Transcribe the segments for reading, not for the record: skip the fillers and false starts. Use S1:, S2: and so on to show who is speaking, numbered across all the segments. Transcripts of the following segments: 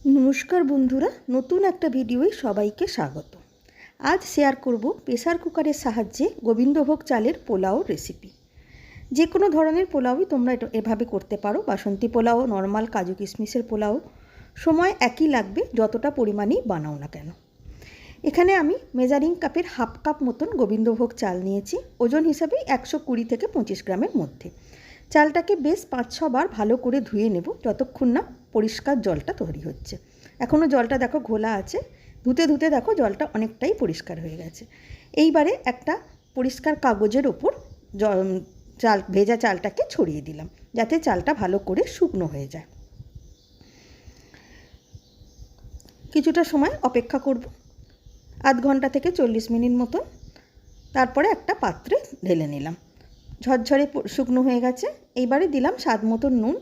S1: নমস্কার বন্ধুরা, নতুন একটা ভিডিওয় সবাইকে স্বাগত। আজ শেয়ার করব প্রেসার কুকারের সাহায্যে গোবিন্দভোগ চালের পোলাও রেসিপি। যে কোনো ধরনের পোলাওই তোমরা এভাবে করতে পারো, বাসন্তী পোলাও, নর্মাল কাজু কিশমিশের পোলাও, সময় একই লাগবে যতটা পরিমাণেই বানাও না কেন। এখানে আমি মেজারিং কাপের হাফ কাপ মতন গোবিন্দভোগ চাল নিয়েছি, ওজন হিসাবে 120 থেকে 25 গ্রামের মধ্যে। চালটাকে বেশ 5-6 বার ভালো করে ধুয়ে নেব যতক্ষণ না পরিষ্কার জলটা তৈরি হচ্ছে। এখনও জলটা দেখো ঘোলা আছে, ধুতে ধুতে দেখো জলটা অনেকটাই পরিষ্কার হয়ে গেছে। এইবারে একটা পরিষ্কার কাগজের ওপর ভেজা চালটাকে ছড়িয়ে দিলাম যাতে চালটা ভালো করে শুকনো হয়ে যায়। কিছুটা সময় অপেক্ষা করব, আধ ঘন্টা থেকে 40 মিনিট মতন। তারপরে একটা পাত্রে ঢেলে নিলাম। ঝরঝরে শুকনো হয়ে গেছে। এইবারে দিলাম স্বাদ মতন নুন,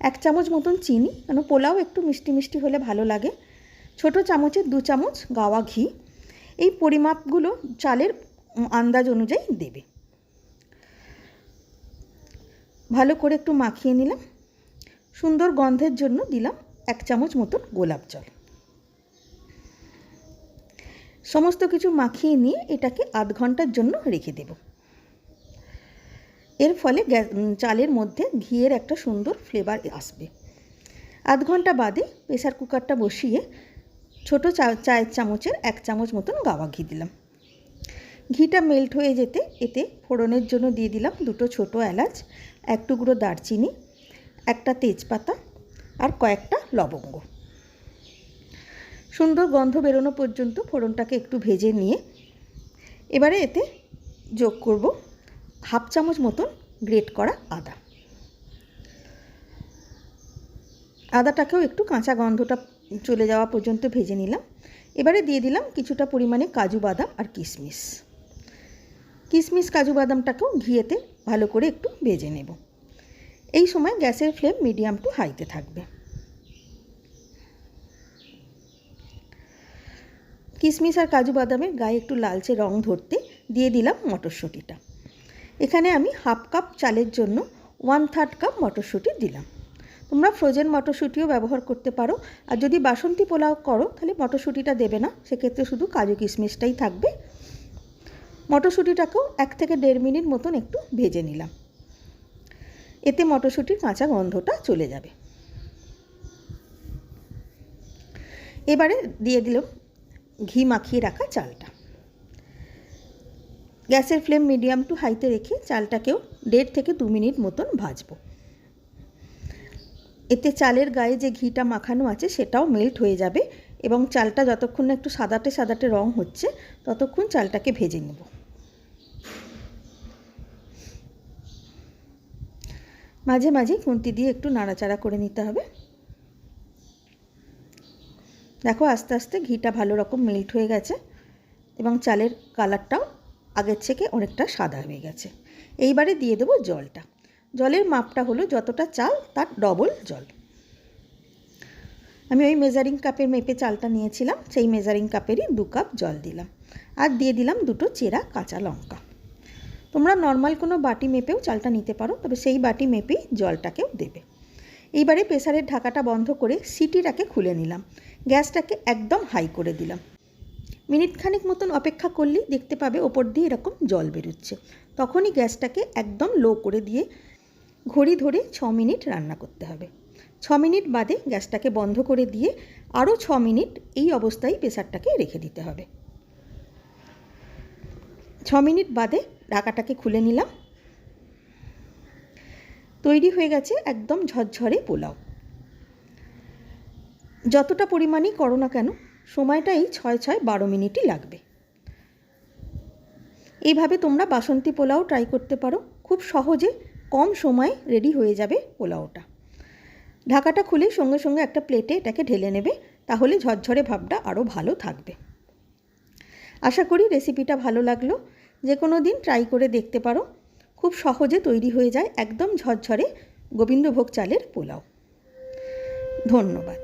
S1: 1 চামচ মতন চিনি, কেন পোলাও একটু মিষ্টি মিষ্টি হলে ভালো লাগে। ছোট চামচের 2 চামচ গাওয়া ঘি। এই পরিমাপগুলো চালের আন্দাজ অনুযায়ী দেবে। ভালো করে একটু মাখিয়ে নিলাম। সুন্দর গন্ধের জন্য দিলাম 1 চামচ মতন গোলাপ জল। সমস্ত কিছু মাখিয়ে নিয়ে এটাকে আধ ঘন্টার জন্য রেখে দেব। এর ফলে চালের মধ্যে ঘিয়ের একটা সুন্দর ফ্লেভার আসবে। আধ ঘন্টা বাদে প্রেসার কুকারটা বসিয়ে ছোটো চায়ের চামচের 1 চামচ মতন গাওয়া ঘি দিলাম। ঘিটা মেল্ট হয়ে যেতে এতে ফোড়নের জন্য দিয়ে দিলাম 2টো ছোটো এলাচ, 1 টুকরো দারচিনি, একটা তেজপাতা আর কয়েকটা লবঙ্গ। সুন্দর গন্ধ বেরোনো পর্যন্ত ফোড়নটাকে একটু ভেজে নিয়ে এবারে এতে যোগ করব হাফ চামচ মতন গ্রেট করা আদা। আদাটাকেও একটু কাঁচা গন্ধটা চলে যাওয়া পর্যন্ত ভেজে নিলাম। এবারে দিয়ে দিলাম কিছুটা পরিমাণে কাজু বাদাম আর কিশমিশ কাজু বাদামটাকেও ঘিয়েতে ভালো করে একটু ভেজে নেব। এই সময় গ্যাসের ফ্লেম মিডিয়াম টু হাইতে থাকবে। কিশমিশ আর কাজু বাদামের গায়ে একটু লালচে রং ধরতে দিয়ে দিলাম মটরশুঁটিটা। এখানে আমি হাফ কাপ চালের জন্য 1/3 কাপ মটরশুঁটি দিলাম। তোমরা ফ্রোজেন মটরশুঁটিও ব্যবহার করতে পারো, আর যদি বাসন্তী পোলাও করো তাহলে মটরশুঁটিটা দেবে না, সেক্ষেত্রে শুধু কাজু কিশমিশটাই থাকবে। মটরশুঁটিটাকেও 1 থেকে 1.5 মিনিট মতন একটু ভেজে নিলাম। এতে মটরশুঁটির কাঁচা গন্ধটা চলে যাবে। এবারে দিয়ে দিলাম ঘি মাখিয়ে রাখা চালটা। গ্যাসের ফ্লেম মিডিয়াম টু হাইতে রেখে চালটাকেও 1.5 থেকে 2 মিনিট মতন ভাজবো। এতে চালের গায়ে যে ঘিটা মাখানো আছে সেটাও মেল্ট হয়ে যাবে এবং চালটা যতক্ষণ না একটু সাদাটে সাদাটে রং হচ্ছে ততক্ষণ চালটাকে ভেজে নেব। মাঝে মাঝে খুন্তি দিয়ে একটু নাড়াচাড়া করে নিতে হবে। দেখো আস্তে আস্তে ঘিটা ভালো রকম মেল্ট হয়ে গেছে এবং চালের কালারটাও আগের থেকে অনেকটা সাদা হয়ে গেছে। এইবারে দিয়ে দেবো জলটা। জলের মাপটা হলো যতটা চাল তার ডবল জল। আমি ওই মেজারিং কাপের মেপে চালটা নিয়েছিলাম, সেই মেজারিং কাপেরই 2 কাপ জল দিলাম। আর দিয়ে দিলাম 2টো চেরা কাঁচা লঙ্কা। তোমরা নর্মাল কোনো বাটি মেপেও চালটা নিতে পারো, তবে সেই বাটি মেপেই জলটাকেও দেবে। এইবারে প্রেসারের ঢাকাটা বন্ধ করে সিটিটাকে খুলে নিলাম। গ্যাসটাকে একদম হাই করে দিলাম। মিনিট খানেক মতন অপেক্ষা করলেই দেখতে পাবে ওপর দিয়ে এরকম জল বেরোচ্ছে। তখনই গ্যাসটাকে একদম লো করে দিয়ে ঘড়ি ধরে 6 মিনিট রান্না করতে হবে। 6 মিনিট বাদে গ্যাসটাকে বন্ধ করে দিয়ে আরও 6 মিনিট এই অবস্থায় প্রেসারটাকে রেখে দিতে হবে। 6 মিনিট বাদে ঢাকাটাকে খুলে নিলাম। তৈরি হয়ে গেছে একদম ঝরঝরে পোলাও। যতটা পরিমাণেই করো না কেন সময়টা এই 6-12 মিনিটই লাগবে। এইভাবে তোমরা বাসন্তী পোলাও ট্রাই করতে পারো, খুব সহজে কম সময়ে রেডি হয়ে যাবে পোলাওটা। ঢাকাটা খুলে সঙ্গে সঙ্গে একটা প্লেটে এটাকে ঢেলে নেবে, তাহলে ঝরঝরে ভাবটা আরও ভালো থাকবে। আশা করি রেসিপিটা ভালো লাগলো। যে কোনো দিন ট্রাই করে দেখতে পারো, খুব সহজে তৈরি হয়ে যায় একদম ঝরঝরে গোবিন্দভোগ চালের পোলাও। ধন্যবাদ।